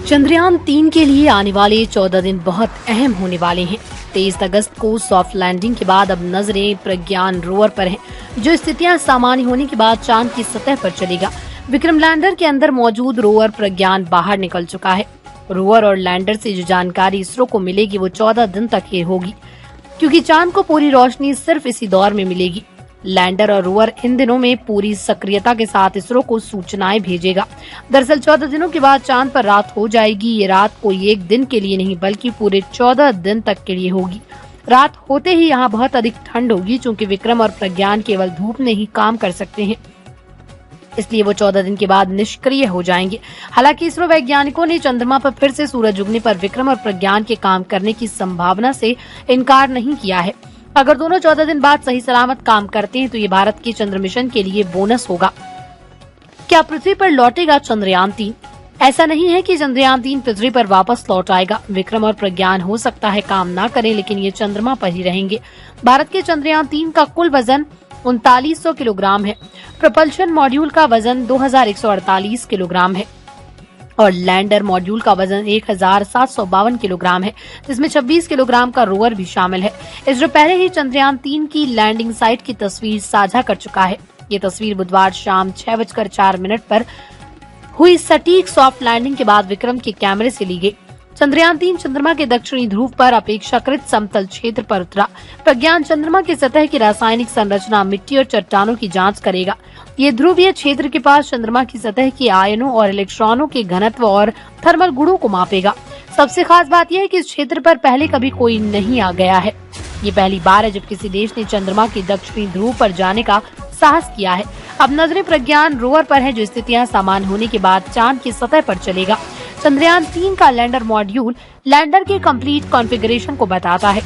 चंद्रयान-3 के लिए आने वाले 14 दिन बहुत अहम होने वाले हैं। 23 अगस्त को सॉफ्ट लैंडिंग के बाद अब नजरें प्रज्ञान रोवर पर हैं, जो स्थितियां सामान्य होने के बाद चांद की सतह पर चलेगा। विक्रम लैंडर के अंदर मौजूद रोवर प्रज्ञान बाहर निकल चुका है। रोवर और लैंडर से जो जानकारी इसरो को मिलेगी वो 14 दिन तक ही होगी, क्योंकि चांद को पूरी रोशनी सिर्फ इसी दौर में मिलेगी। लैंडर और रोवर इन दिनों में पूरी सक्रियता के साथ इसरो को सूचनाएं भेजेगा। दरअसल 14 दिनों के बाद चांद पर रात हो जाएगी। ये रात कोई एक दिन के लिए नहीं बल्कि पूरे 14 दिन तक के लिए होगी। रात होते ही यहाँ बहुत अधिक ठंड होगी, क्योंकि विक्रम और प्रज्ञान केवल धूप में ही काम कर सकते हैं, इसलिए वो 14 दिन के बाद निष्क्रिय हो जाएंगे। हालांकि इसरो वैज्ञानिकों ने चंद्रमा पर फिर से सूरज उगने पर विक्रम और प्रज्ञान के काम करने की संभावना से इनकार नहीं किया है। अगर दोनों 14 दिन बाद सही सलामत काम करते हैं तो ये भारत के चंद्र मिशन के लिए बोनस होगा। क्या पृथ्वी पर लौटेगा चंद्रयान-3? ऐसा नहीं है कि चंद्रयान-3 पृथ्वी पर वापस लौट आएगा। विक्रम और प्रज्ञान हो सकता है काम ना करें, लेकिन ये चंद्रमा पर ही रहेंगे। भारत के चंद्रयान-3 का कुल वजन 3900 किलोग्राम है। प्रोपल्शन मॉड्यूल का वजन 2148 किलोग्राम है और लैंडर मॉड्यूल का वजन 1752 किलोग्राम है, जिसमें 26 किलोग्राम का रोवर भी शामिल है। इसरो पहले ही चंद्रयान-3 की लैंडिंग साइट की तस्वीर साझा कर चुका है। ये तस्वीर बुधवार शाम 6:04 पर हुई सटीक सॉफ्ट लैंडिंग के बाद विक्रम के कैमरे से ली गई। चंद्रयान-3 चंद्रमा के दक्षिणी ध्रुव पर अपेक्षाकृत समतल क्षेत्र पर उतरा। प्रज्ञान चंद्रमा की सतह की रासायनिक संरचना, मिट्टी और चट्टानों की जांच करेगा। ये ध्रुवीय क्षेत्र के पास चंद्रमा की सतह के आयनों और इलेक्ट्रॉनों के घनत्व और थर्मल गुणों को मापेगा। सबसे खास बात यह है कि इस क्षेत्र पर पहले कभी कोई नहीं आ गया है। ये पहली बार है जब किसी देश ने चंद्रमा के दक्षिणी ध्रुव पर जाने का साहस किया है। अब नजरें प्रज्ञान रोवर पर है, जो स्थितियां सामान्य होने के बाद चांद की सतह पर चलेगा। चंद्रयान-3 का लैंडर मॉड्यूल लैंडर के कंप्लीट कॉन्फ़िगरेशन को बताता है।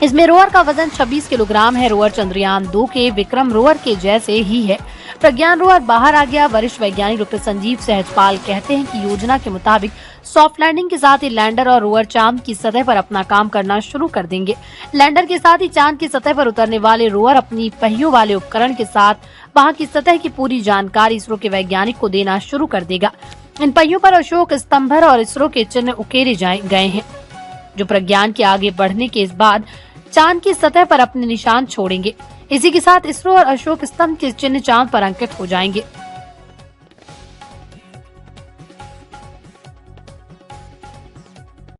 इसमें रोवर का वजन 26 किलोग्राम है। रोवर चंद्रयान-2 के विक्रम रोवर के जैसे ही है। प्रज्ञान रोवर बाहर आ गया। वरिष्ठ वैज्ञानिक डॉक्टर संजीव सहजपाल कहते हैं कि योजना के मुताबिक सॉफ्ट लैंडिंग के साथ ही लैंडर और रोवर चांद की सतह पर अपना काम करना शुरू कर देंगे। लैंडर के साथ ही चांद की सतह पर उतरने वाले रोवर अपनी पहियों वाले उपकरण के साथ वहां की सतह की पूरी जानकारी इसरो के वैज्ञानिक को देना शुरू कर देगा। इन पहियों पर अशोक स्तंभ और इसरो के चिन्ह उकेरे गए हैं, जो प्रज्ञान के आगे बढ़ने के बाद चांद की सतह पर अपने निशान छोड़ेंगे। इसी के साथ इसरो और अशोक स्तंभ के चिन्ह चांद पर अंकित हो जाएंगे।